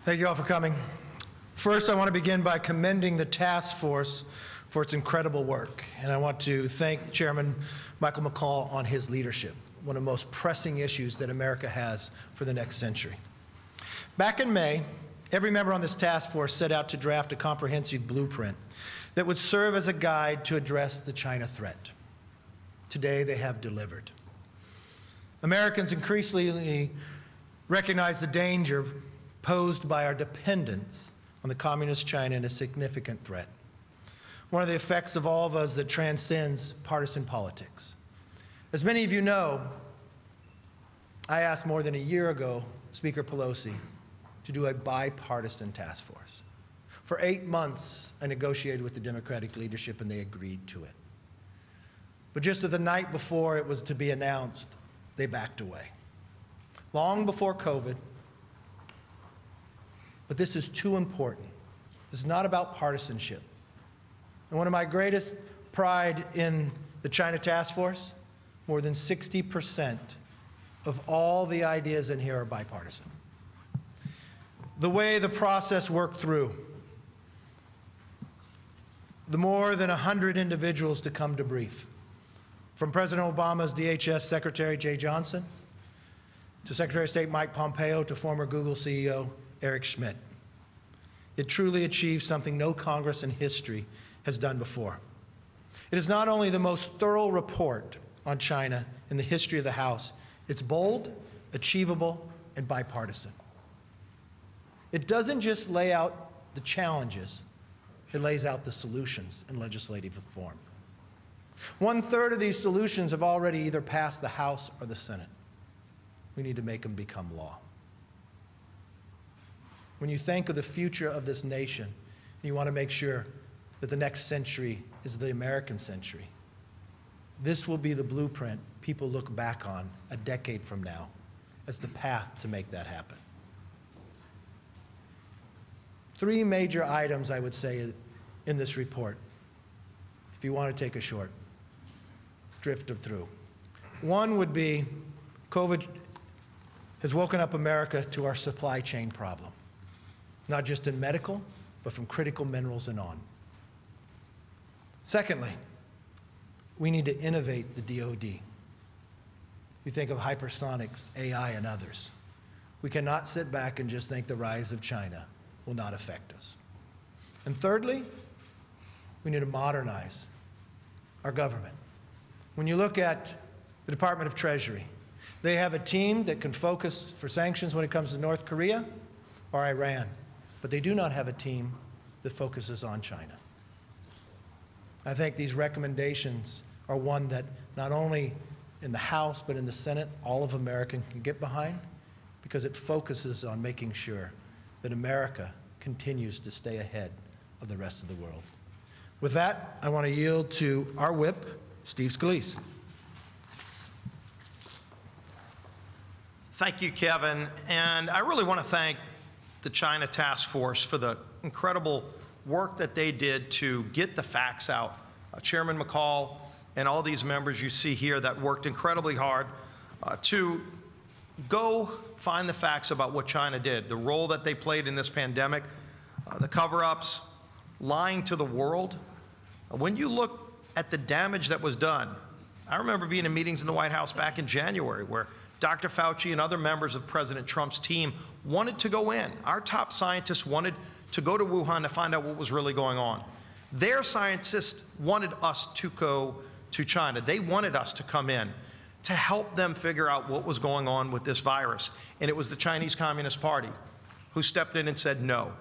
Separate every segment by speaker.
Speaker 1: Thank you all for coming. First, I want to begin by commending the task force for its incredible work. And I want to thank Chairman Michael McCall on his leadership, one of the most pressing issues that America has for the next century. Back in May, every member on this task force set out to draft a comprehensive blueprint that would serve as a guide to address the China threat. Today, they have delivered. Americans increasingly recognize the danger posed by our dependence on the communist China as a significant threat. One of the effects of all of us that transcends partisan politics. As many of you know, I asked more than a year ago Speaker Pelosi to do a bipartisan task force. For 8 months, I negotiated with the Democratic leadership and they agreed to it. But just the night before it was to be announced, they backed away. Long before COVID, but this is too important. This is not about partisanship. And one of my greatest pride in the China Task Force, more than 60% of all the ideas in here are bipartisan. The way the process worked through, the more than 100 individuals to come to brief, from President Obama's DHS Secretary Jay Johnson, to Secretary of State Mike Pompeo, to former Google CEO Eric Schmidt. It truly achieved something no Congress in history has done before. It is not only the most thorough report on China in the history of the House, it's bold, achievable, and bipartisan. It doesn't just lay out the challenges, it lays out the solutions in legislative form. 1/3 of these solutions have already either passed the House or the Senate. We need to make them become law. When you think of the future of this nation, you want to make sure that the next century is the American century. This will be the blueprint people look back on a decade from now as the path to make that happen. 3 major items, I would say, in this report, if you want to take a short drift through. One would be COVID has woken up America to our supply chain problem, not just in medical, but from critical minerals and on. Secondly, we need to innovate the DoD. You think of hypersonics, AI, and others. We cannot sit back and just think the rise of China will not affect us. And thirdly, we need to modernize our government. When you look at the Department of Treasury, they have a team that can focus for sanctions when it comes to North Korea or Iran, but they do not have a team that focuses on China. I think these recommendations are one that not only in the House but in the Senate, all of America can get behind, because it focuses on making sure that America continues to stay ahead of the rest of the world. With that, I want to yield to our whip, Steve Scalise.
Speaker 2: Thank you, Kevin. And I really want to thank the China Task Force for the incredible work that they did to get the facts out. Chairman McCall and all these members you see here that worked incredibly hard to go find the facts about what China did, the role that they played in this pandemic, the cover-ups, lying to the world. When you look at the damage that was done, I remember being in meetings in the White House back in January where Dr. Fauci and other members of President Trump's team wanted to go in. Our top scientists wanted to go to Wuhan to find out what was really going on. Their scientists wanted us to go to China. They wanted us to come in to help them figure out what was going on with this virus. And it was the Chinese Communist Party who stepped in and said, no,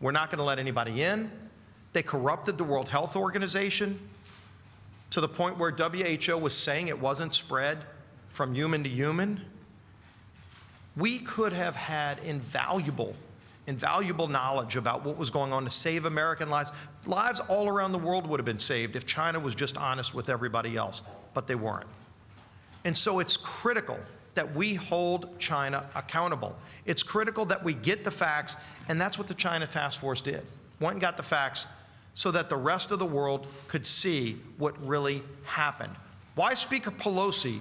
Speaker 2: we're not going to let anybody in. They corrupted the World Health Organization to the point where WHO was saying it wasn't spread from human to human. We could have had invaluable knowledge about what was going on to save American lives. Lives all around the world would have been saved if China was just honest with everybody else, but they weren't. And so it's critical that we hold China accountable. It's critical that we get the facts, and that's what the China Task Force did. Went and got the facts so that the rest of the world could see what really happened. Why Speaker Pelosi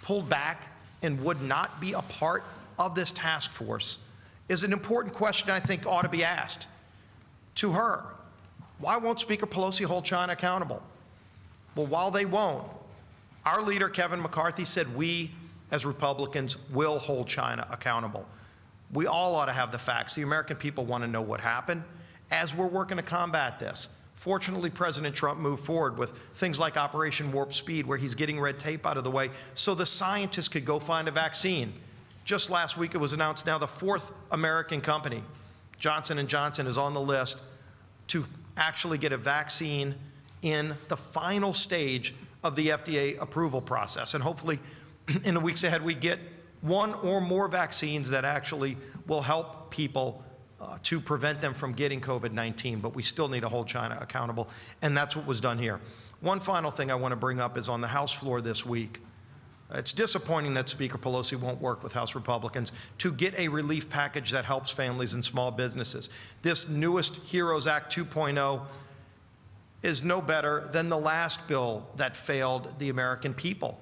Speaker 2: pulled back and would not be a part of this task force is an important question I think ought to be asked to her. Why won't Speaker Pelosi hold China accountable? Well, while they won't, our leader, Kevin McCarthy, said we, as Republicans, will hold China accountable. We all ought to have the facts. The American people want to know what happened as we're working to combat this. Fortunately, President Trump moved forward with things like Operation Warp Speed, where he's getting red tape out of the way so the scientists could go find a vaccine. Just last week, it was announced now the fourth American company, Johnson & Johnson, is on the list to actually get a vaccine in the final stage of the FDA approval process. And hopefully, in the weeks ahead, we get one or more vaccines that actually will help people to prevent them from getting COVID-19, but we still need to hold China accountable, and that's what was done here. One final thing I want to bring up is on the House floor this week. It's disappointing that Speaker Pelosi won't work with House Republicans to get a relief package that helps families and small businesses. This newest HEROES Act 2.0 is no better than the last bill that failed the American people.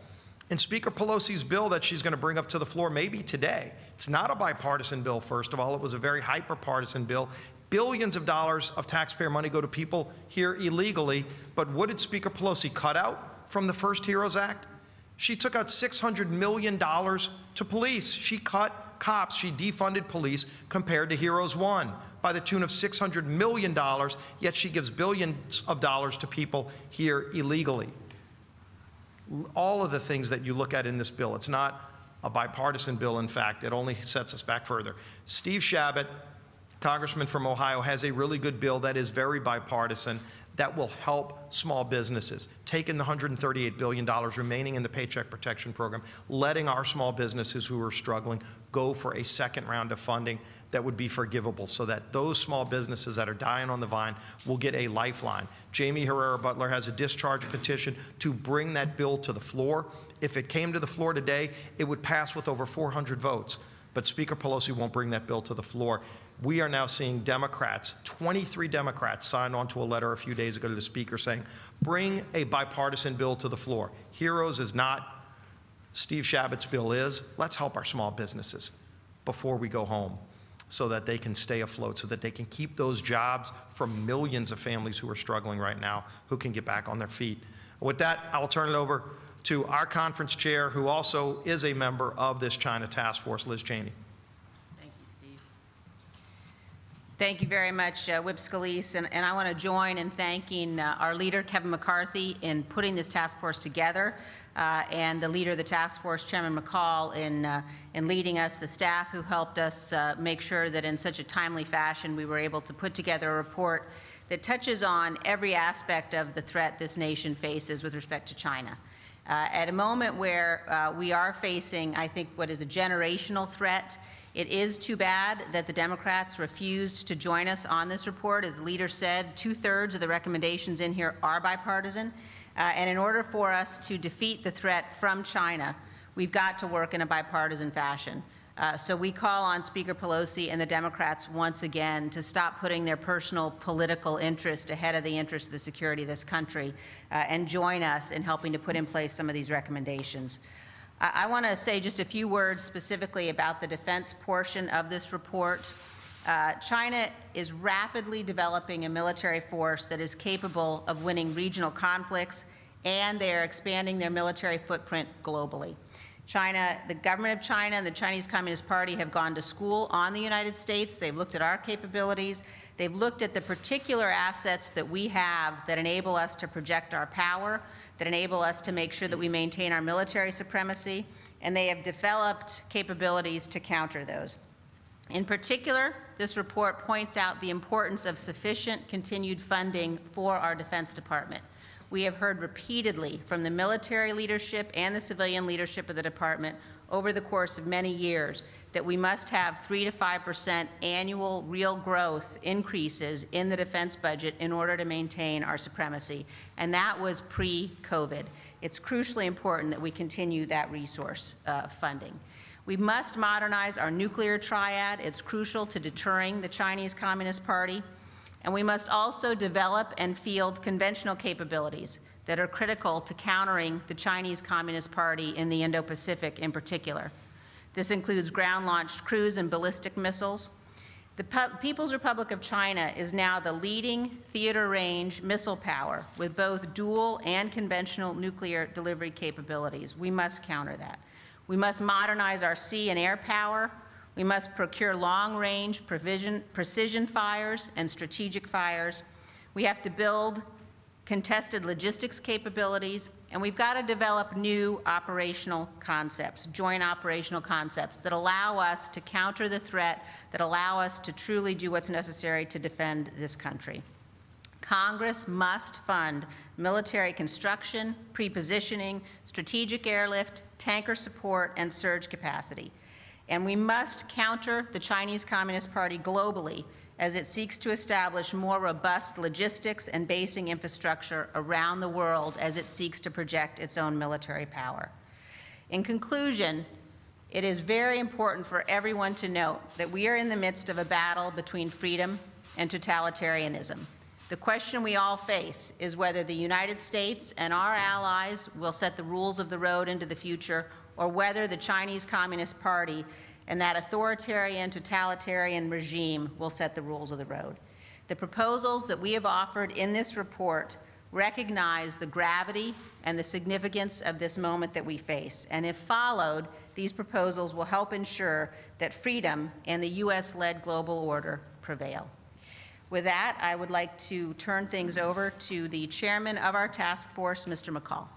Speaker 2: And Speaker Pelosi's bill that she's going to bring up to the floor maybe today, it's not a bipartisan bill, first of all. It was a very hyper-partisan bill. Billions of dollars of taxpayer money go to people here illegally. But what did Speaker Pelosi cut out from the first HEROES Act? She took out $600 million to police. She cut cops. She defunded police compared to HEROES 1 by the tune of $600 million, yet she gives billions of dollars to people here illegally. All of the things that you look at in this bill, it's not a bipartisan bill, in fact, it only sets us back further. Steve Chabot, Congressman from Ohio, has a really good bill that is very bipartisan that will help small businesses, taking the $138 billion remaining in the Paycheck Protection Program, letting our small businesses who are struggling go for a second round of funding that would be forgivable so that those small businesses that are dying on the vine will get a lifeline. Jamie Herrera Butler has a discharge petition to bring that bill to the floor. If it came to the floor today, it would pass with over 400 votes. But Speaker Pelosi won't bring that bill to the floor. We are now seeing Democrats, 23 Democrats signed onto a letter a few days ago to the Speaker saying, bring a bipartisan bill to the floor. HEROES is not, Steve Chabot's bill is. Let's help our small businesses before we go home so that they can stay afloat, so that they can keep those jobs for millions of families who are struggling right now, who can get back on their feet. With that, I'll turn it over to our conference chair, who also is a member of this China task force, Liz Cheney.
Speaker 3: Thank you very much, Whip Scalise, and I want to join in thanking our leader, Kevin McCarthy, in putting this task force together, and the leader of the task force, Chairman McCall, in leading us, the staff who helped us make sure that in such a timely fashion we were able to put together a report that touches on every aspect of the threat this nation faces with respect to China. At a moment where we are facing, I think, what is a generational threat, it is too bad that the Democrats refused to join us on this report. As the leader said, 2/3 of the recommendations in here are bipartisan. And in order for us to defeat the threat from China, we've got to work in a bipartisan fashion. So we call on Speaker Pelosi and the Democrats once again to stop putting their personal political interest ahead of the interest of the security of this country and join us in helping to put in place some of these recommendations. I want to say just a few words specifically about the defense portion of this report. China is rapidly developing a military force that is capable of winning regional conflicts, and they are expanding their military footprint globally. China, the government of China and the Chinese Communist Party have gone to school on the United States. They've looked at our capabilities. They've looked at the particular assets that we have that enable us to project our power, that enable us to make sure that we maintain our military supremacy, and they have developed capabilities to counter those. In particular, this report points out the importance of sufficient continued funding for our Defense Department. We have heard repeatedly from the military leadership and the civilian leadership of the department over the course of many years that we must have 3 to 5% annual real growth increases in the defense budget in order to maintain our supremacy. And that was pre-COVID. It's crucially important that we continue that resource funding. We must modernize our nuclear triad. It's crucial to deterring the Chinese Communist Party. And we must also develop and field conventional capabilities that are critical to countering the Chinese Communist Party in the Indo-Pacific in particular. This includes ground-launched cruise and ballistic missiles. The People's Republic of China is now the leading theater-range missile power with both dual and conventional nuclear delivery capabilities. We must counter that. We must modernize our sea and air power. We must procure long-range precision fires and strategic fires. We have to build contested logistics capabilities, and we've got to develop new operational concepts, joint operational concepts that allow us to counter the threat, that allow us to truly do what's necessary to defend this country. Congress must fund military construction, pre-positioning, strategic airlift, tanker support, and surge capacity. And we must counter the Chinese Communist Party globally as it seeks to establish more robust logistics and basing infrastructure around the world as it seeks to project its own military power. In conclusion, it is very important for everyone to note that we are in the midst of a battle between freedom and totalitarianism. The question we all face is whether the United States and our allies will set the rules of the road into the future, or whether the Chinese Communist Party and that authoritarian, totalitarian regime will set the rules of the road. The proposals that we have offered in this report recognize the gravity and the significance of this moment that we face, and if followed, these proposals will help ensure that freedom and the US-led global order prevail. With that, I would like to turn things over to the chairman of our task force, Mr. McCall.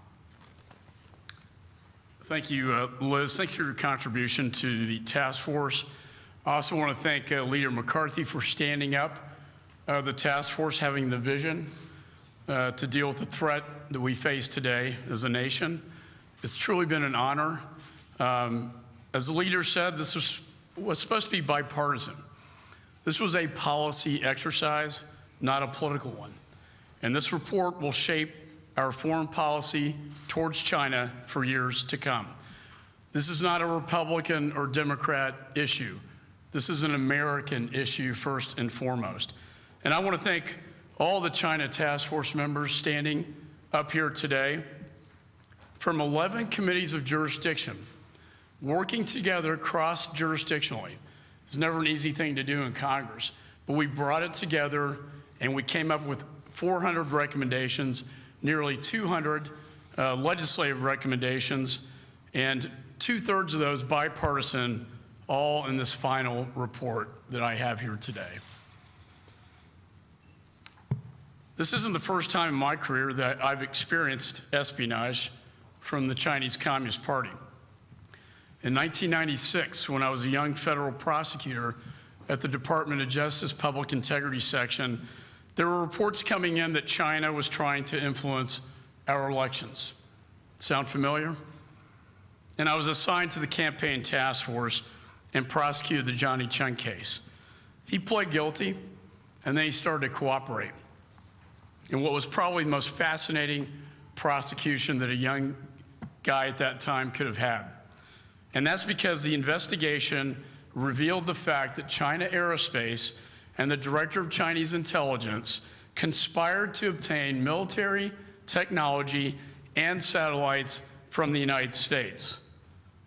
Speaker 4: Thank you, Liz. Thanks for your contribution to the task force. I also want to thank Leader McCarthy for standing up the task force, having the vision to deal with the threat that we face today as a nation. It's truly been an honor. As the leader said, this was supposed to be bipartisan. This was a policy exercise, not a political one. And this report will shape our foreign policy towards China for years to come. This is not a Republican or Democrat issue. This is an American issue first and foremost. And I want to thank all the China Task Force members standing up here today from 11 committees of jurisdiction, working together cross-jurisdictionally. It's never an easy thing to do in Congress, but we brought it together and we came up with 400 recommendations, nearly 200 legislative recommendations, and 2/3 of those bipartisan, all in this final report that I have here today. This isn't the first time in my career that I've experienced espionage from the Chinese Communist Party. In 1996, when I was a young federal prosecutor at the Department of Justice Public Integrity Section, there were reports coming in that China was trying to influence our elections. Sound familiar? And I was assigned to the campaign task force and prosecuted the Johnny Chung case. He pled guilty, and then he started to cooperate in what was probably the most fascinating prosecution that a young guy at that time could have had. And that's because the investigation revealed the fact that China Aerospace and the director of Chinese intelligence conspired to obtain military, technology, and satellites from the United States.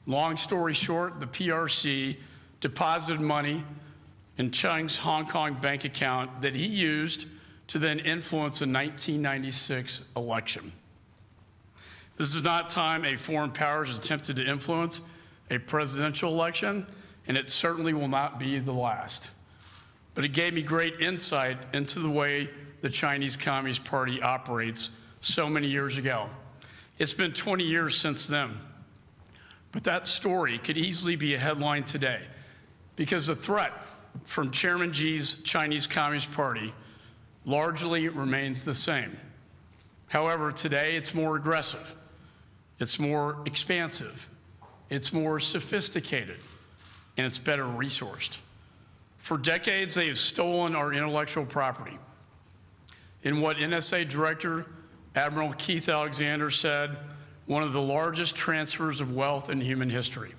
Speaker 4: Long story short, the PRC deposited money in Chung's Hong Kong bank account that he used to then influence a 1996 election. This is not time a foreign power has attempted to influence a presidential election, and it certainly will not be the last. But it gave me great insight into the way the Chinese Communist Party operates so many years ago. It's been 20 years since then. But that story could easily be a headline today, because the threat from Chairman Xi's Chinese Communist Party largely remains the same. However, today it's more aggressive, it's more expansive, it's more sophisticated, and it's better resourced. For decades, they have stolen our intellectual property. In what NSA Director Admiral Keith Alexander said, one of the largest transfers of wealth in human history.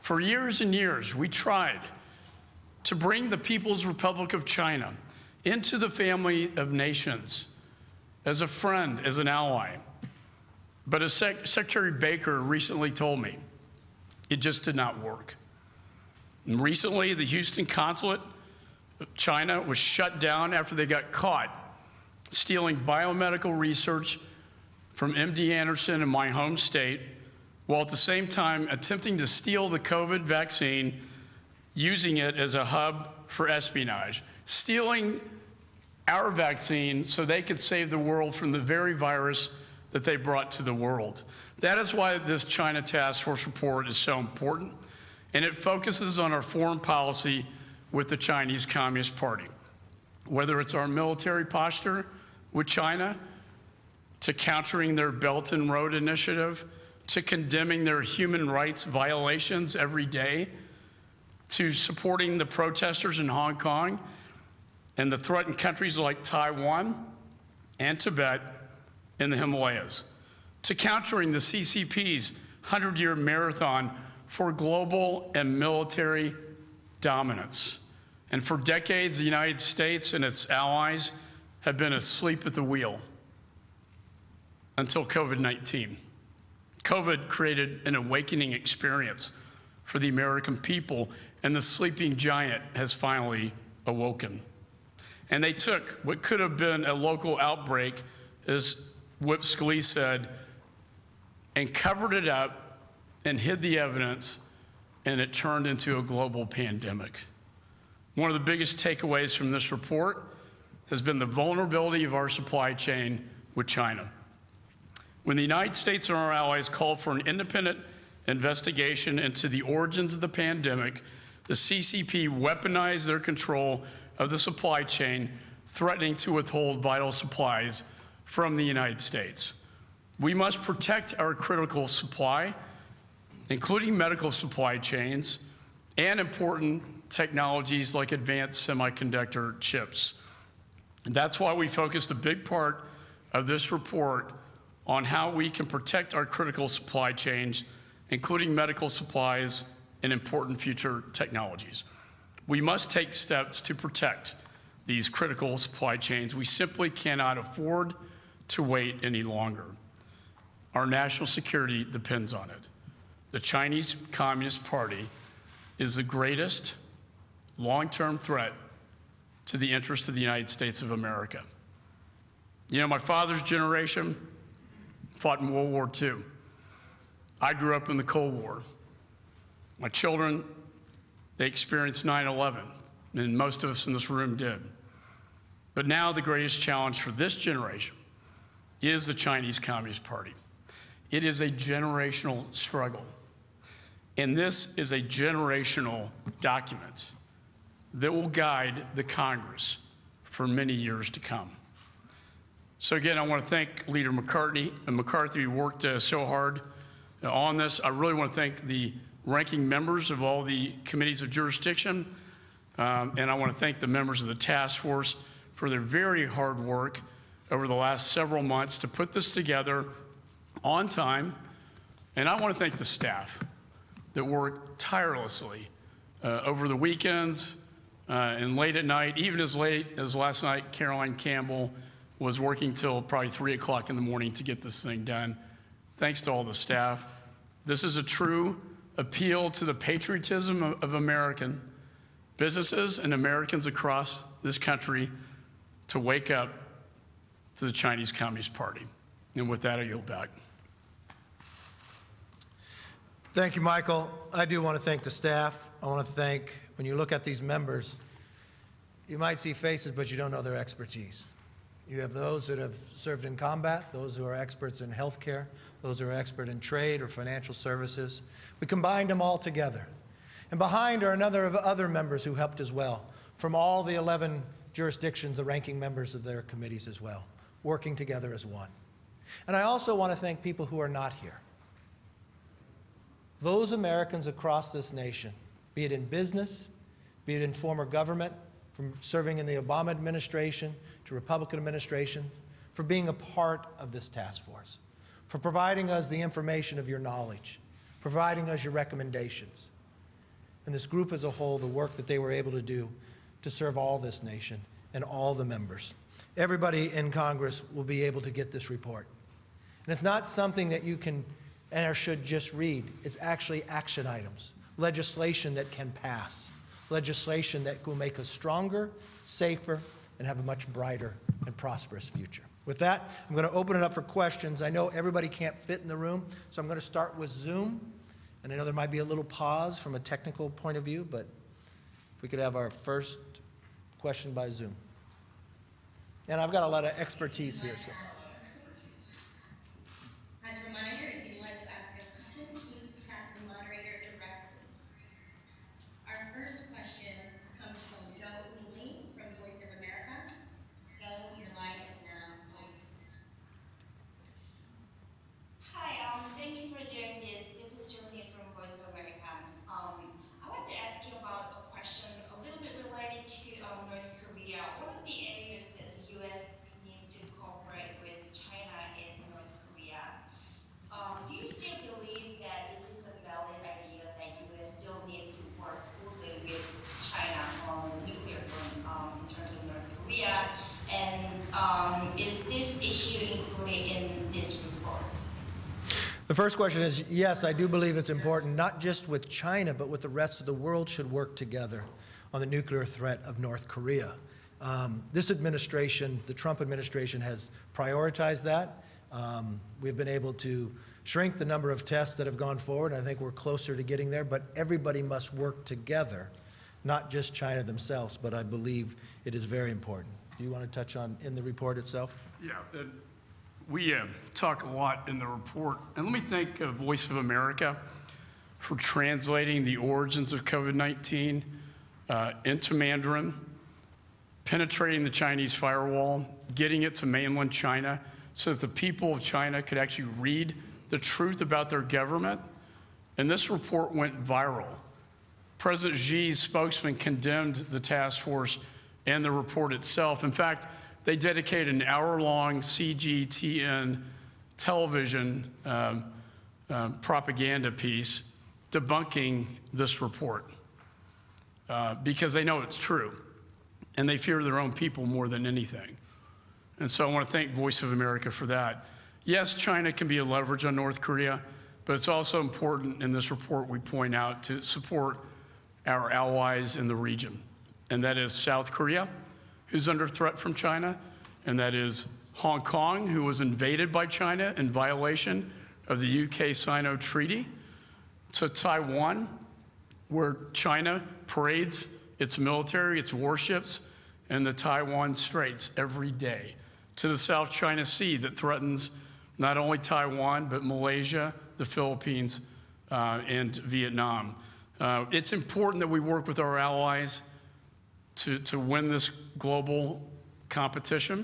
Speaker 4: For years and years, we tried to bring the People's Republic of China into the family of nations as a friend, as an ally. But as Secretary Baker recently told me, it just did not work. And recently, the Houston consulate of China was shut down after they got caught stealing biomedical research from MD Anderson in my home state, while at the same time attempting to steal the COVID vaccine, using it as a hub for espionage, stealing our vaccine so they could save the world from the very virus that they brought to the world. That is why this China Task Force report is so important, and it focuses on our foreign policy with the Chinese Communist Party. Whether it's our military posture with China, to countering their Belt and Road Initiative, to condemning their human rights violations every day, to supporting the protesters in Hong Kong and the threatened countries like Taiwan and Tibet in the Himalayas, to countering the CCP's 100-year marathon for global and military dominance. And for decades, the United States and its allies have been asleep at the wheel until COVID-19. COVID created an awakening experience for the American people, and the sleeping giant has finally awoken. And they took what could have been a local outbreak, as Whip Scalise said, and covered it up and hid the evidence, and it turned into a global pandemic. One of the biggest takeaways from this report has been the vulnerability of our supply chain with China. When the United States and our allies called for an independent investigation into the origins of the pandemic, the CCP weaponized their control of the supply chain, threatening to withhold vital supplies from the United States. We must protect our critical supply, including medical supply chains and important technologies like advanced semiconductor chips. And that's why we focused a big part of this report on how we can protect our critical supply chains, including medical supplies and important future technologies. We must take steps to protect these critical supply chains. We simply cannot afford to wait any longer. Our national security depends on it. The Chinese Communist Party is the greatest long-term threat to the interests of the United States of America. You know, my father's generation fought in World War II. I grew up in the Cold War. My children, they experienced 9/11, and most of us in this room did. But now the greatest challenge for this generation is the Chinese Communist Party. It is a generational struggle. And this is a generational document that will guide the Congress for many years to come. So again, I want to thank Leader McCarthy, who worked so hard on this. I really want to thank the ranking members of all the committees of jurisdiction, and I want to thank the members of the task force for their very hard work over the last several months to put this together on time. And I want to thank the staff that worked tirelessly over the weekends and late at night, even as late as last night. Caroline Campbell was working till probably 3 o'clock in the morning to get this thing done. Thanks to all the staff. This is a true appeal to the patriotism of American businesses and Americans across this country to wake up to the Chinese Communist Party. And with that, I yield back.
Speaker 1: Thank you, Michael. I do want to thank the staff. I want to thank, when you look at these members, you might see faces, but you don't know their expertise. You have those that have served in combat, those who are experts in healthcare, those who are expert in trade or financial services. We combined them all together. And behind are another of other members who helped as well, from all the 11 jurisdictions, the ranking members of their committees as well, working together as one. And I also want to thank people who are not here. Those Americans across this nation, be it in business, be it in former government, from serving in the Obama administration to Republican administration, for being a part of this task force, for providing us the information of your knowledge, providing us your recommendations. And this group as a whole, the work that they were able to do to serve all this nation and all the members. Everybody in Congress will be able to get this report. And it's not something that you can or should just read. It's actually action items, legislation that can pass, legislation that will make us stronger, safer, and have a much brighter and prosperous future. With that, I'm going to open it up for questions. I know everybody can't fit in the room, so I'm going to start with Zoom. And I know there might be a little pause from a technical point of view, but if we could have our first question by Zoom. And I've got a lot of expertise here. So.
Speaker 5: As a reminder, if you'd like to ask a question, please tap the moderator directly. Our first question comes from Joe Lee from Voice of America. Joe, your line is now open.
Speaker 6: Hi, thank you for doing this. This is Julie from Voice of America. I'd like to ask you about a question a little bit related to North Korea. One of the areas that the U.S. needs to cooperate with China is North Korea. Do you still believe that this is a valid idea that U.S. still needs to work closely with China on the nuclear front in terms of North Korea? And is this issue included in this report?
Speaker 1: The first question is, yes, I do believe it's important, not just with China, but with the rest of the world should work together on the nuclear threat of North Korea. This administration, the Trump administration, has prioritized that. We've been able to shrink the number of tests that have gone forward. I think we're closer to getting there, but everybody must work together, not just China themselves, but I believe it is very important. Do you want to touch on in the report itself?
Speaker 4: Yeah, we talk a lot in the report, and let me thank Voice of America for translating the origins of COVID-19 into Mandarin, penetrating the Chinese firewall, getting it to mainland China so that the people of China could actually read the truth about their government. And this report went viral. President Xi's spokesman condemned the task force and the report itself. In fact, they dedicated an hour-long CGTN television propaganda piece debunking this report because they know it's true, and they fear their own people more than anything. And so I want to thank Voice of America for that. Yes, China can be a leverage on North Korea, but it's also important in this report we point out to support our allies in the region, and that is South Korea, who's under threat from China, and that is Hong Kong, who was invaded by China in violation of the UK-Sino Treaty, to Taiwan, where China parades its military, its warships, in the Taiwan Straits every day, to the South China Sea that threatens not only Taiwan, but Malaysia, the Philippines, and Vietnam. It's important that we work with our allies to win this global competition.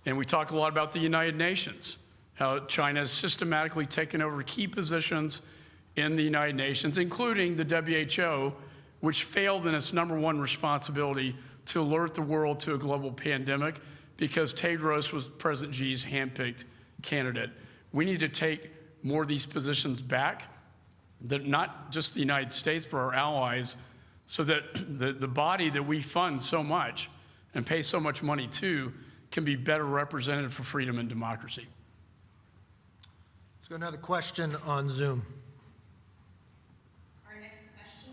Speaker 4: And we talk a lot about the United Nations, how China has systematically taken over key positions in the United Nations, including the WHO, which failed in its #1 responsibility to alert the world to a global pandemic because Tedros was President Xi's handpicked candidate. We need to take more of these positions back, that not just the United States, but our allies, so that the body that we fund so much and pay so much money to can be better represented for freedom and democracy.
Speaker 1: Let's go to another question on Zoom.
Speaker 5: Our next question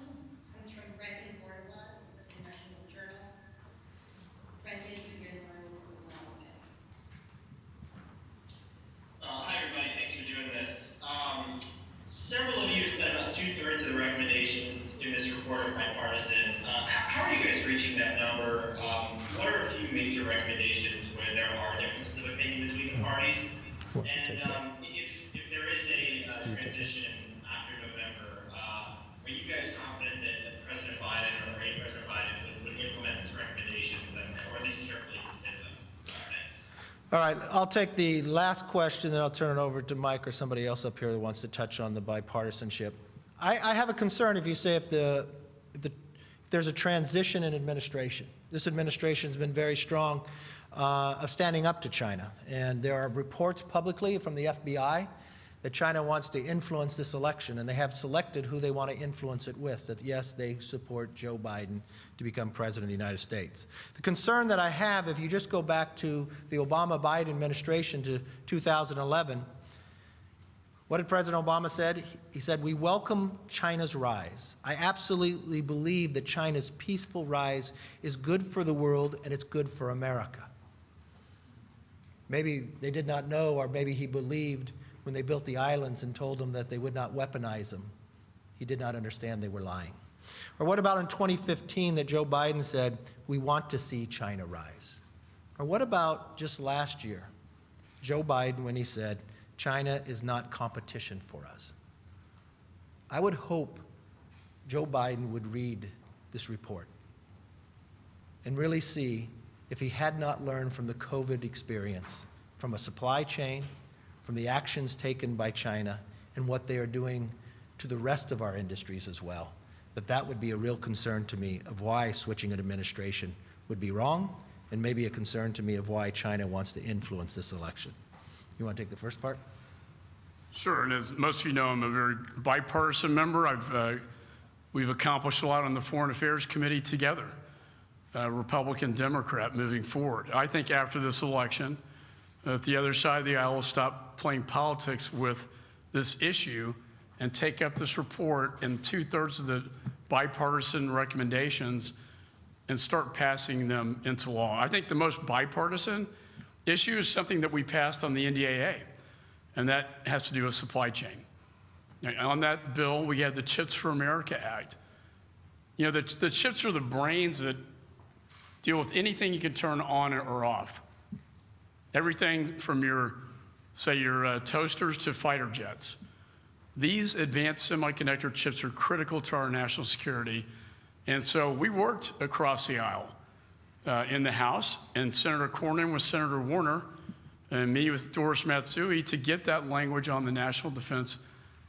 Speaker 5: comes from Brendan Bordelon with the National Journal. Brendan, your line is now open.
Speaker 7: Hi, everybody. Thanks for doing this. Several of you, about 2/3 of the recommendations in this report are bipartisan. How are you guys reaching that number? What are a few major recommendations where there are differences of opinion between the parties? And if there is a transition after November, are you guys confident that President Biden or President Biden would implement these recommendations or at least carefully consider them? Thanks.
Speaker 1: All right, I'll take the last question, then I'll turn it over to Mike or somebody else up here that wants to touch on the bipartisanship. I have a concern if you say if there's a transition in administration. This administration has been very strong of standing up to China. And there are reports publicly from the FBI that China wants to influence this election, and they have selected who they want to influence it with, that yes, they support Joe Biden to become president of the United States. The concern that I have, if you just go back to the Obama-Biden administration to 2011, what did President Obama said? He said, "We welcome China's rise. I absolutely believe that China's peaceful rise is good for the world and it's good for America." Maybe they did not know, or maybe he believed when they built the islands and told them that they would not weaponize them. He did not understand they were lying. Or what about in 2015 that Joe Biden said, "We want to see China rise"? Or what about just last year, Joe Biden, when he said, "China is not competition for us"? I would hope Joe Biden would read this report and really see if he had not learned from the COVID experience, from a supply chain, from the actions taken by China, and what they are doing to the rest of our industries as well, that would be a real concern to me of why switching an administration would be wrong, and maybe a concern to me of why China wants to influence this election. You want to take the first part?
Speaker 4: Sure, and as most of you know, I'm a very bipartisan member. We've accomplished a lot on the Foreign Affairs Committee together, Republican, Democrat, moving forward. I think after this election, that the other side of the aisle will stop playing politics with this issue and take up this report and 2/3 of the bipartisan recommendations and start passing them into law. I think the most bipartisan issue is something that we passed on the NDAA, and that has to do with supply chain. On that bill, we had the Chips for America Act. You know, the chips are the brains that deal with anything you can turn on or off. Everything from your toasters to fighter jets. These advanced semiconductor chips are critical to our national security. And so we worked across the aisle in the House, and Senator Cornyn with Senator Warner, and me with Doris Matsui to get that language on the National Defense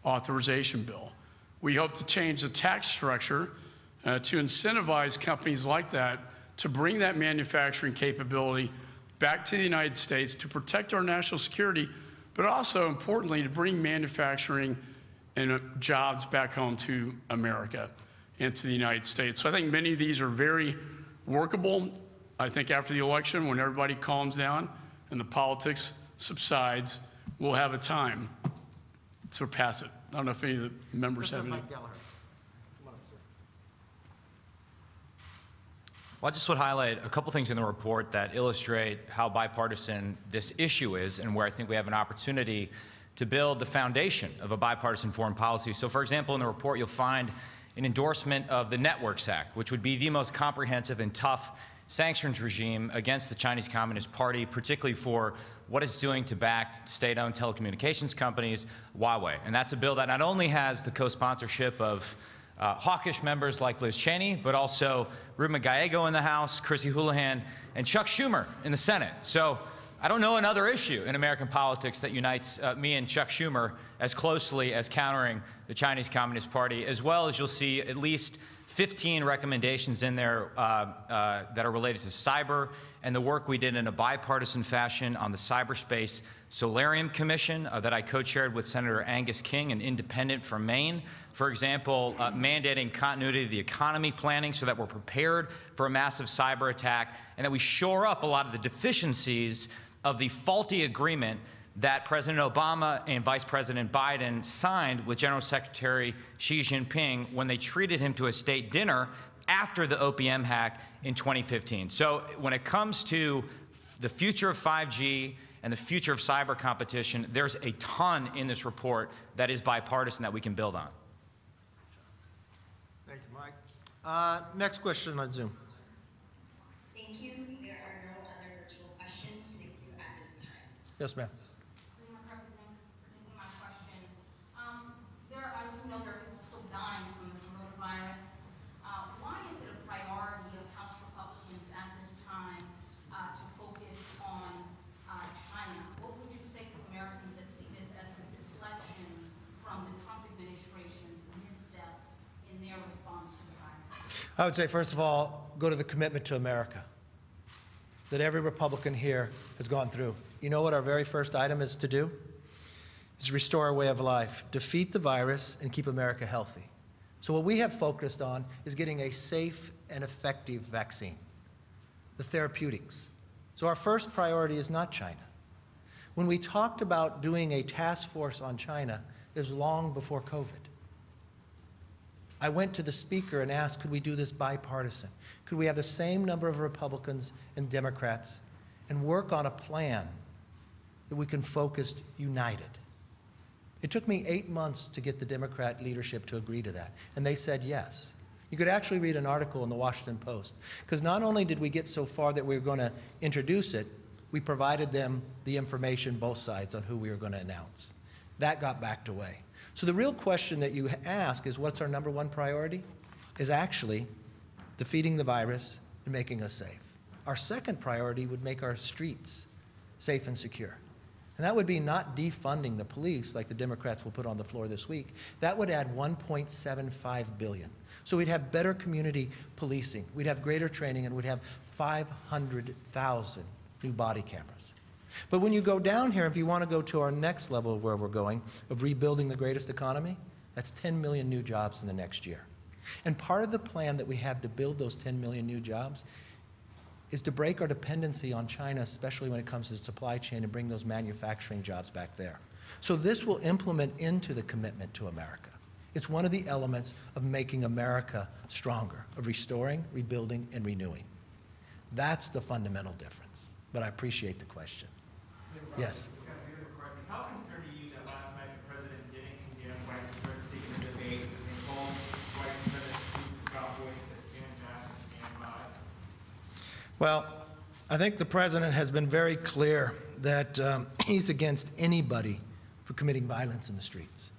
Speaker 4: Authorization Bill. We hope to change the tax structure to incentivize companies like that to bring that manufacturing capability back to the United States to protect our national security, but also, importantly, to bring manufacturing and jobs back home to America and to the United States. So I think many of these are very workable. I think after the election, when everybody calms down and the politics subsides, we'll have a time to pass it. I don't know if any of the members have any.
Speaker 8: Well, I just would highlight a couple things in the report that illustrate how bipartisan this issue is and where I think we have an opportunity to build the foundation of a bipartisan foreign policy. So, for example, in the report, you'll find an endorsement of the Networks Act, which would be the most comprehensive and tough sanctions regime against the Chinese Communist Party, particularly for what it's doing to back state-owned telecommunications companies, Huawei. And that's a bill that not only has the co-sponsorship of hawkish members like Liz Cheney, but also Ruben Gallego in the House, Chrissy Houlihan, and Chuck Schumer in the Senate. So I don't know another issue in American politics that unites me and Chuck Schumer as closely as countering the Chinese Communist Party, as well as you'll see at least 15 recommendations in there that are related to cyber and the work we did in a bipartisan fashion on the Cyberspace Solarium Commission that I co-chaired with Senator Angus King, an independent from Maine. For example, mandating continuity of the economy planning so that we're prepared for a massive cyber attack and that we shore up a lot of the deficiencies of the faulty agreement that President Obama and Vice President Biden signed with General Secretary Xi Jinping when they treated him to a state dinner after the OPM hack in 2015. So when it comes to the future of 5G and the future of cyber competition, there's a ton in this report that is bipartisan that we can build on.
Speaker 1: Thank you, Mike. Next question on Zoom.
Speaker 5: Thank you. There are no other virtual questions in the queue at this time.
Speaker 1: Yes, ma'am.
Speaker 9: Thanks for taking my question. As you know, there are people still dying from the coronavirus. Why is it a priority of House Republicans at this time to focus on China? What would you say to Americans that see this as a deflection from the Trump administration's missteps in their response to the virus?
Speaker 1: I would say, first of all, go to the commitment to America that every Republican here has gone through. You know what our very first item is to do? is restore our way of life, defeat the virus, and keep America healthy. So what we have focused on is getting a safe and effective vaccine, the therapeutics. So our first priority is not China. When we talked about doing a task force on China, it was long before COVID. I went to the speaker and asked, could we do this bipartisan? Could we have the same number of Republicans and Democrats and work on a plan that we can focus united? It took me 8 months to get the Democrat leadership to agree to that, and they said yes. You could actually read an article in the Washington Post, because not only did we get so far that we were going to introduce it, we provided them the information, both sides, on who we were going to announce. That got backed away. So the real question that you ask is, what's our number one priority? Is actually defeating the virus and making us safe. Our second priority would make our streets safe and secure. And that would be not defunding the police like the Democrats will put on the floor this week. That would add $1.75 billion. So we'd have better community policing, we'd have greater training, and we'd have 500,000 new body cameras. But when you go down here, if you want to go to our next level of where we're going, of rebuilding the greatest economy, that's 10 million new jobs in the next year. And part of the plan that we have to build those 10 million new jobs is to break our dependency on China, especially when it comes to the supply chain, and bring those manufacturing jobs back there. So this will implement into the commitment to America. It's one of the elements of making America stronger, of restoring, rebuilding, and renewing. That's the fundamental difference. But I appreciate the question. Yes?
Speaker 10: How concerned are you that last night the president didn't condemn white supremacy in the debate and told white supremacists about voices that stand back and stand by?
Speaker 1: Well, I think the president has been very clear that he's against anybody for committing violence in the streets.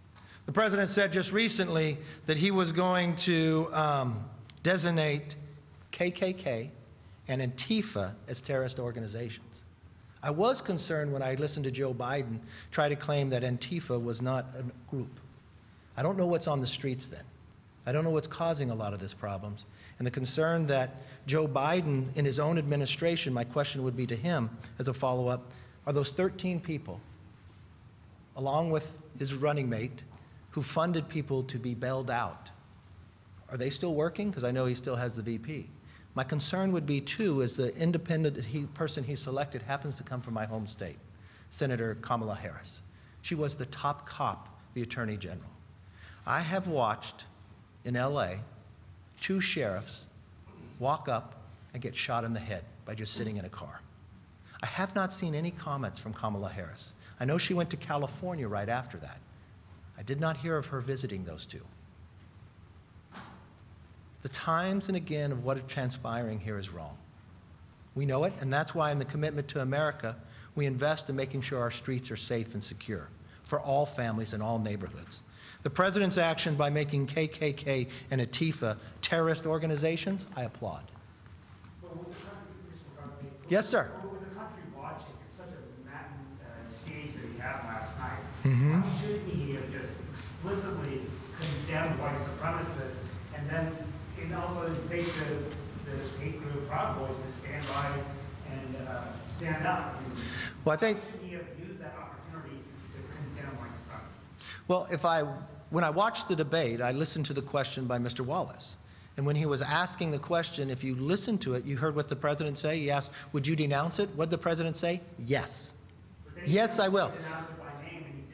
Speaker 1: The president said just recently that he was going to designate KKK and Antifa as terrorist organizations. I was concerned when I listened to Joe Biden try to claim that Antifa was not a group. I don't know what's on the streets then. I don't know what's causing a lot of these problems. And the concern that Joe Biden, in his own administration, my question would be to him as a follow-up, are those 13 people, along with his running mate, who funded people to be bailed out, are they still working? Because I know he still has the VP. My concern would be, too, is the independent person he selected happens to come from my home state, Senator Kamala Harris. She was the top cop, the Attorney General. I have watched in LA 2 sheriffs walk up and get shot in the head by just sitting in a car. I have not seen any comments from Kamala Harris. I know she went to California right after that. I did not hear of her visiting those 2. The times and again of what is transpiring here is wrong. We know it, and that's why in the commitment to America, we invest in making sure our streets are safe and secure for all families and all neighborhoods. The president's action by making KKK and Antifa terrorist organizations, I applaud. Yes, sir.
Speaker 10: With the country watching, it's such a maddening stage that he had last night.
Speaker 1: Mm-hmm.
Speaker 10: Why shouldn't he have just explicitly condemned white supremacists and then also say to the state group Proud Boys to stand by and stand up?
Speaker 1: Well, I think.
Speaker 10: Why shouldn't he have used that opportunity to condemn white supremacists?
Speaker 1: Well, when I watched the debate, I listened to the question by Mr. Wallace. And when he was asking the question, if you listened to it, you heard what the president say. He asked, would you denounce it? What did the president say? Yes. Yes, I will.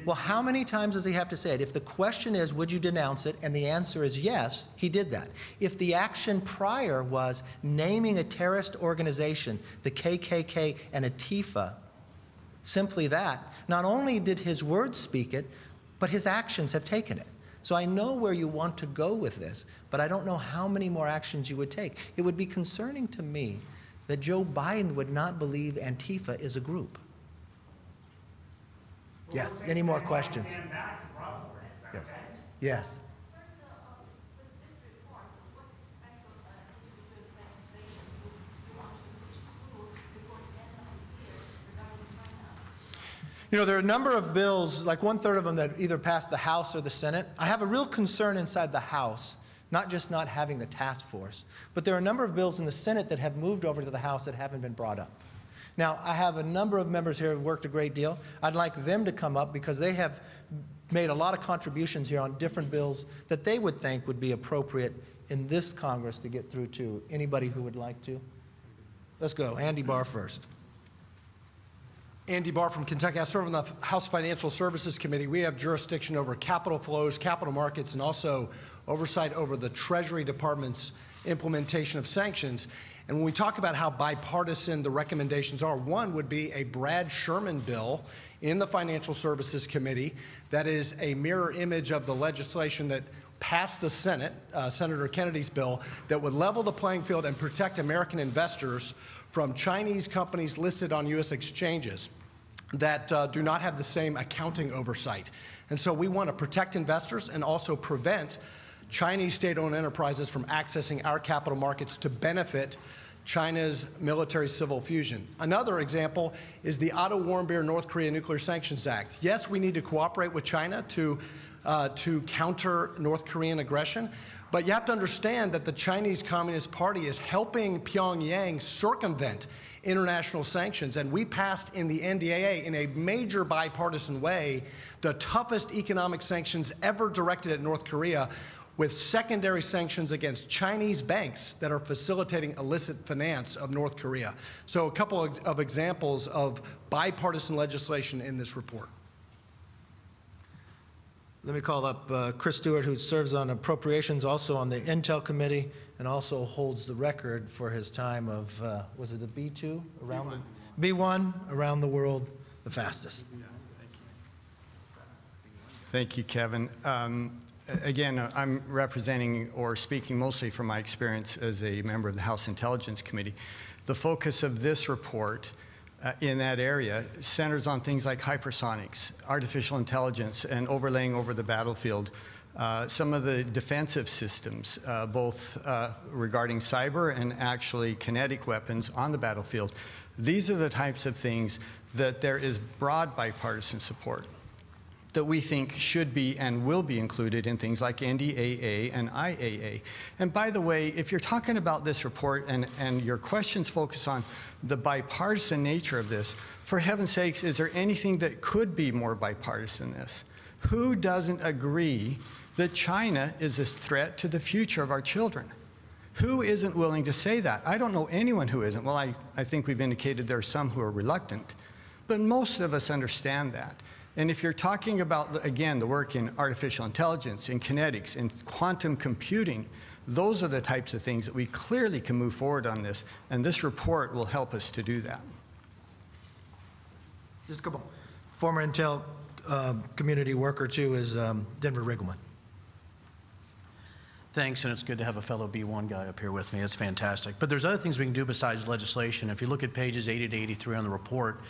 Speaker 1: Well, how many times does he have to say it? If the question is, would you denounce it, and the answer is yes, he did that. If the action prior was naming a terrorist organization, the KKK and Antifa, simply that, not only did his words speak it, but his actions have taken it. So I know where you want to go with this, but I don't know how many more actions you would take. It would be concerning to me that Joe Biden would not believe Antifa is a group. Yes, any more questions? Yes. Yes. You know, there are a number of bills, like 1/3 of them, that either passed the House or the Senate. I have a real concern inside the House, not just not having the task force, but there are a number of bills in the Senate that have moved over to the House that haven't been brought up. Now, I have a number of members here who have worked a great deal. I'd like them to come up because they have made a lot of contributions here on different bills that they would think would be appropriate in this Congress to get through to. Anybody who would like to? Let's go. Andy Barr first.
Speaker 11: Andy Barr from Kentucky. I serve on the House Financial Services Committee. We have jurisdiction over capital flows, capital markets, and also oversight over the Treasury Department's implementation of sanctions. And when we talk about how bipartisan the recommendations are, one would be a Brad Sherman bill in the Financial Services Committee that is a mirror image of the legislation that passed the Senate, Senator Kennedy's bill, that would level the playing field and protect American investors from Chinese companies listed on U.S. exchanges that do not have the same accounting oversight. And so we want to protect investors and also prevent Chinese state-owned enterprises from accessing our capital markets to benefit China's military-civil fusion. Another example is the Otto Warmbier North Korea Nuclear Sanctions Act. Yes, we need to cooperate with China to counter North Korean aggression, but you have to understand that the Chinese Communist Party is helping Pyongyang circumvent international sanctions, and we passed in the NDAA in a major bipartisan way the toughest economic sanctions ever directed at North Korea, with secondary sanctions against Chinese banks that are facilitating illicit finance of North Korea. So a couple of examples of bipartisan legislation in this report.
Speaker 1: Let me call up Chris Stewart, who serves on appropriations, also on the Intel Committee, and also holds the record for his time of, was it the B2? Around the B1 around the world, the fastest.
Speaker 12: Thank you, Kevin. Again, I'm representing or speaking mostly from my experience as a member of the House Intelligence Committee. The focus of this report in that area centers on things like hypersonics, artificial intelligence, and overlaying over the battlefield some of the defensive systems, both regarding cyber and actually kinetic weapons on the battlefield. These are the types of things that there is broad bipartisan support that we think should be and will be included in things like NDAA and IAA. And by the way, if you're talking about this report and your questions focus on the bipartisan nature of this, for heaven's sakes, is there anything that could be more bipartisan than this? Who doesn't agree that China is a threat to the future of our children? Who isn't willing to say that? I don't know anyone who isn't. Well, I think we've indicated there are some who are reluctant, but most of us understand that. And if you're talking about, again, the work in artificial intelligence, in kinetics, in quantum computing, those are the types of things that we clearly can move forward on this, and this report will help us to do that.
Speaker 1: Just a couple. Former Intel community worker, too, is Denver Riggleman.
Speaker 13: Thanks, and it's good to have a fellow B1 guy up here with me. It's fantastic. But there's other things we can do besides legislation. If you look at pages 80 to 83 on the report,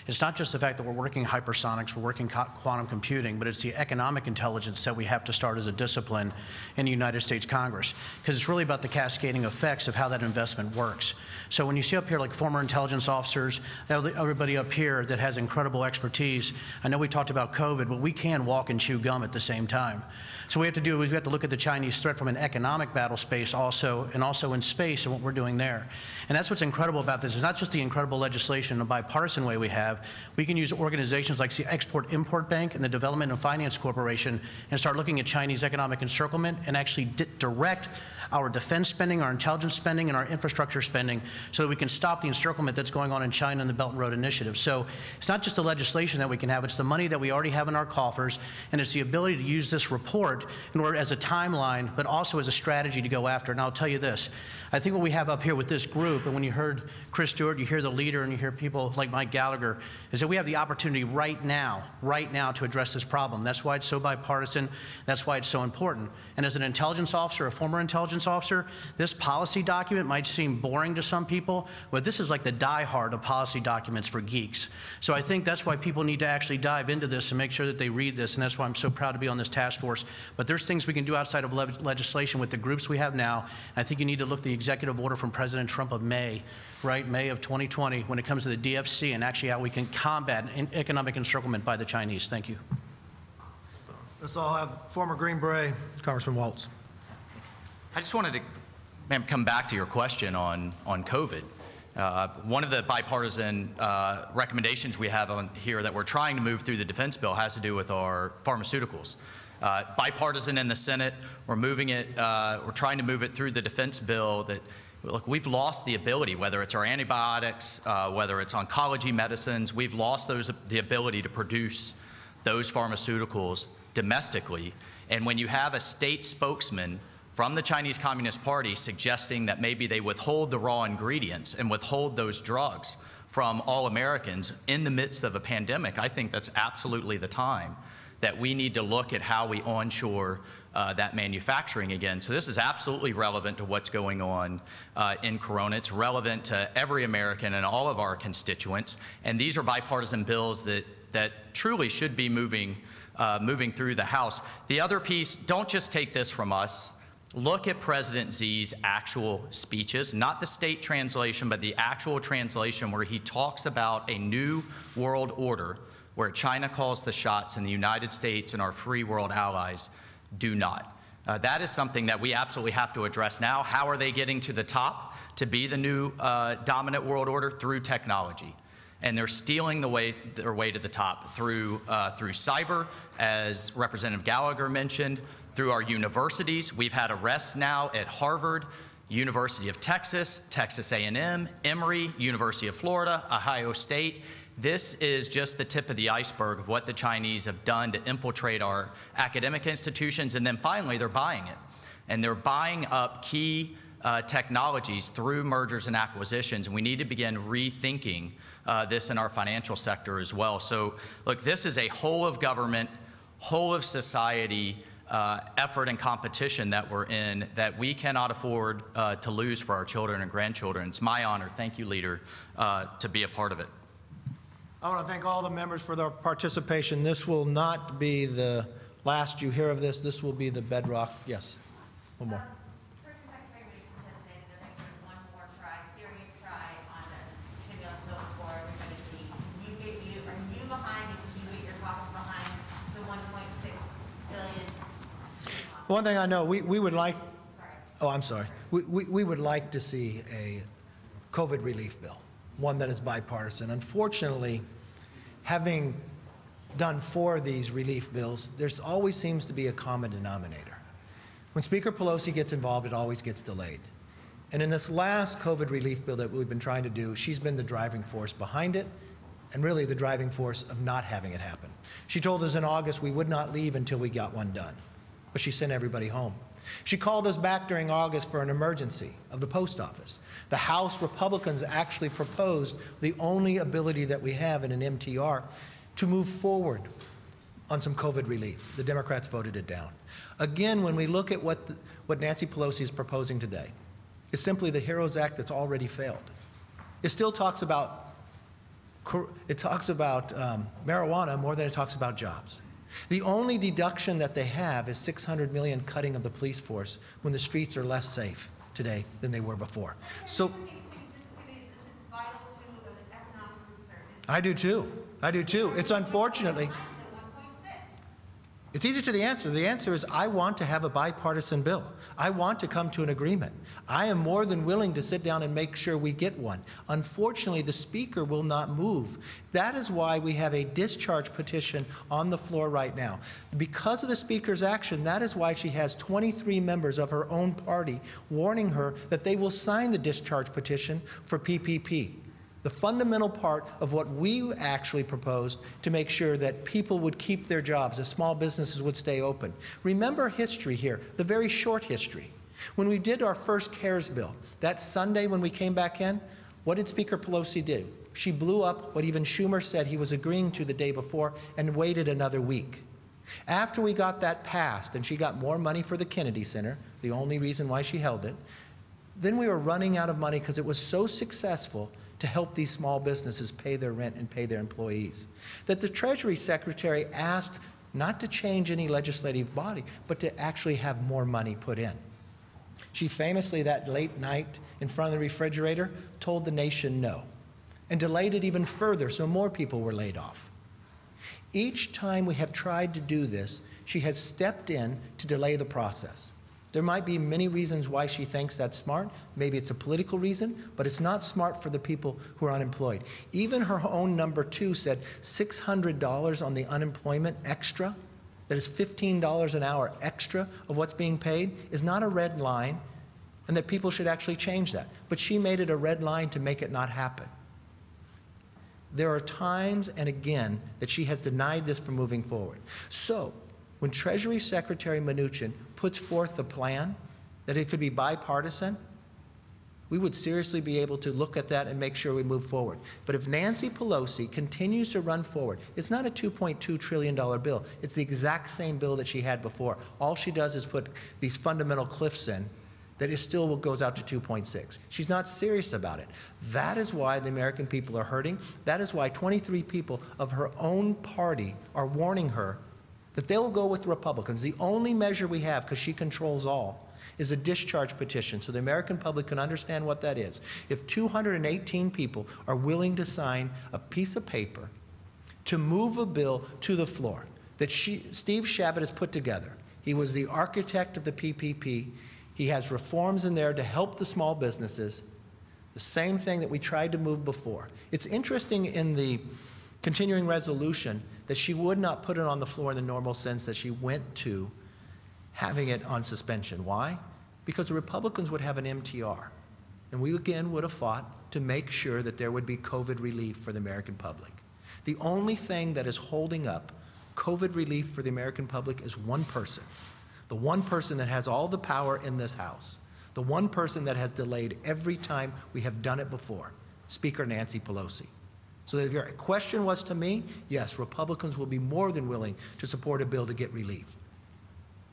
Speaker 13: it's not just the fact that we're working hypersonics, we're working quantum computing, but it's the economic intelligence that we have to start as a discipline in the United States Congress, because it's really about the cascading effects of how that investment works. So when you see up here like former intelligence officers, everybody up here that has incredible expertise, I know we talked about COVID, but we can walk and chew gum at the same time. So what we have to do is we have to look at the Chinese threat from an economic battle space also, and also in space and what we're doing there. And that's what's incredible about this. It's not just the incredible legislation in a bipartisan way we have. We can use organizations like the Export-Import Bank and the Development and Finance Corporation and start looking at Chinese economic encirclement and actually direct our defense spending, our intelligence spending, and our infrastructure spending so that we can stop the encirclement that's going on in China and the Belt and Road Initiative. So it's not just the legislation that we can have, it's the money that we already have in our coffers, and it's the ability to use this report in order as a timeline, but also as a strategy to go after. And I'll tell you this, I think what we have up here with this group, and when you heard Chris Stewart, you hear the leader, and you hear people like Mike Gallagher, is that we have the opportunity right now to address this problem. That's why it's so bipartisan. That's why it's so important. And as an intelligence officer, a former intelligence officer, this policy document might seem boring to some people, but this is like the diehard of policy documents for geeks. So I think that's why people need to actually dive into this and make sure that they read this, and that's why I'm so proud to be on this task force. But there's things we can do outside of legislation with the groups we have now. And I think you need to look at the executive order from President Trump of May, right, May of 2020, when it comes to the DFC and actually how we can combat economic encirclement by the Chinese. Thank you.
Speaker 1: Let's all have former Green Beret, Congressman Waltz.
Speaker 14: I just wanted to come back to your question on COVID.
Speaker 8: One of the bipartisan recommendations we have on here that we're trying to move through the defense bill has to do with our pharmaceuticals. Bipartisan in the Senate, we're moving it, we're trying to move it through the defense bill that, look, we've lost the ability, whether it's our antibiotics, whether it's oncology medicines, we've lost the ability to produce those pharmaceuticals domestically. And when you have a state spokesman from the Chinese Communist Party suggesting that maybe they withhold the raw ingredients and withhold those drugs from all Americans in the midst of a pandemic, I think that's absolutely the time that we need to look at how we onshore that manufacturing again. So this is absolutely relevant to what's going on in Corona. It's relevant to every American and all of our constituents. And these are bipartisan bills that truly should be moving through the House. The other piece, don't just take this from us. Look at President Xi's actual speeches, not the state translation, but the actual translation where he talks about a new world order where China calls the shots and the United States and our free world allies do not. That is something that we absolutely have to address now. How are they getting to the top to be the new dominant world order? Through technology. And they're stealing their way to the top through cyber, as Representative Gallagher mentioned, through our universities. We've had arrests now at Harvard, University of Texas, Texas A&M, Emory, University of Florida, Ohio State. This is just the tip of the iceberg of what the Chinese have done to infiltrate our academic institutions, and then finally they're buying it. And they're buying up key technologies through mergers and acquisitions, and we need to begin rethinking this in our financial sector as well. So look, this is a whole of government, whole of society effort and competition that we're in that we cannot afford to lose for our children and grandchildren. It's my honor, thank you, Leader, to be a part of it.
Speaker 1: I want to thank all the members for their participation. This will not be the last you hear of this. This will be the bedrock. Yes, one more.
Speaker 14: First and second February presented that they put one more try, serious try on the stimulus bill before everybody sees. Are you behind, because you get your caucus behind the 1.6 billion?
Speaker 1: One thing I know, we would like, oh, I'm sorry. We would like to see a COVID relief bill, one that is bipartisan. Unfortunately, having done 4 of these relief bills, there's always seems to be a common denominator. When Speaker Pelosi gets involved, it always gets delayed. And in this last COVID relief bill that we've been trying to do, she's been the driving force behind it, and really the driving force of not having it happen. She told us in August we would not leave until we got one done, but she sent everybody home. She called us back during August for an emergency of the post office. The House Republicans actually proposed the only ability that we have in an MTR to move forward on some COVID relief. The Democrats voted it down. Again, when we look at what Nancy Pelosi is proposing today, it's simply the HEROES Act that's already failed. It still talks about marijuana more than it talks about jobs. The only deduction that they have is $600 million cutting of the police force when the streets are less safe today than they were before. So I do too. I do too. It's unfortunately. It's easy to answer. The answer is I want to have a bipartisan bill. I want to come to an agreement. I am more than willing to sit down and make sure we get one. Unfortunately, the Speaker will not move. That is why we have a discharge petition on the floor right now. Because of the Speaker's action, that is why she has 23 members of her own party warning her that they will sign the discharge petition for PPP. The fundamental part of what we actually proposed to make sure that people would keep their jobs, that small businesses would stay open. Remember history here, the very short history. When we did our first CARES bill, that Sunday when we came back in, what did Speaker Pelosi do? She blew up what even Schumer said he was agreeing to the day before and waited another week. After we got that passed and she got more money for the Kennedy Center, the only reason why she held it, then we were running out of money because it was so successful to help these small businesses pay their rent and pay their employees, that the Treasury Secretary asked not to change any legislative body, but to actually have more money put in. She famously, that late night in front of the refrigerator, told the nation no, and delayed it even further, so more people were laid off. Each time we have tried to do this, she has stepped in to delay the process. There might be many reasons why she thinks that's smart. Maybe it's a political reason, but it's not smart for the people who are unemployed. Even her own number 2 said $600 on the unemployment extra, that is $15 an hour extra of what's being paid, is not a red line, and that people should actually change that. But she made it a red line to make it not happen. There are times and again that she has denied this from moving forward. So when Treasury Secretary Mnuchin puts forth a plan that it could be bipartisan, we would seriously be able to look at that and make sure we move forward. But if Nancy Pelosi continues to run forward, it's not a $2.2 trillion bill. It's the exact same bill that she had before. All she does is put these fundamental cliffs in that it still goes out to 2.6. She's not serious about it. That is why the American people are hurting. That is why 23 people of her own party are warning her that they will go with the Republicans. The only measure we have, because she controls all, is a discharge petition so the American public can understand what that is. If 218 people are willing to sign a piece of paper to move a bill to the floor that Steve Chabot has put together, he was the architect of the PPP, he has reforms in there to help the small businesses, the same thing that we tried to move before. It's interesting in the continuing resolution that she would not put it on the floor in the normal sense that she went to having it on suspension. Why? Because the Republicans would have an MTR. And we again would have fought to make sure that there would be COVID relief for the American public. The only thing that is holding up COVID relief for the American public is one person. The one person that has all the power in this House. The one person that has delayed every time we have done it before. Speaker Nancy Pelosi. So if your question was to me, yes, Republicans will be more than willing to support a bill to get relief.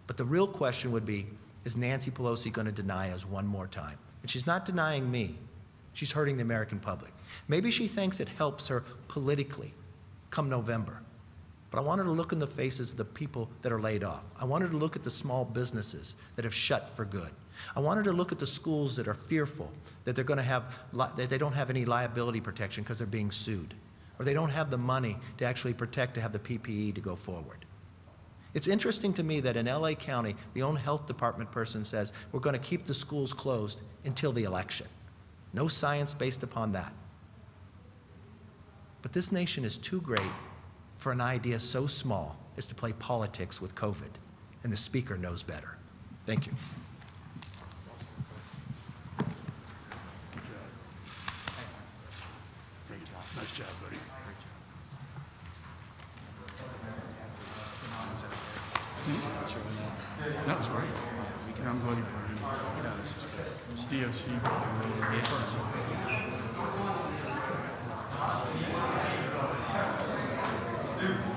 Speaker 1: But the real question would be, is Nancy Pelosi going to deny us one more time? And she's not denying me. She's hurting the American public. Maybe she thinks it helps her politically come November. But I want her to look in the faces of the people that are laid off. I want her to look at the small businesses that have shut for good. I want her to look at the schools that are fearful that they're going to have, that they don't have any liability protection because they're being sued, or they don't have the money to actually protect to have the PPE to go forward. It's interesting to me that in LA County, the own health department person says we're going to keep the schools closed until the election. No science based upon that. But this nation is too great for an idea so small as to play politics with COVID, and the Speaker knows better. Thank you.
Speaker 4: Nice job, buddy. That was great. I'm glad you brought it in. It's DOC.
Speaker 15: Yeah.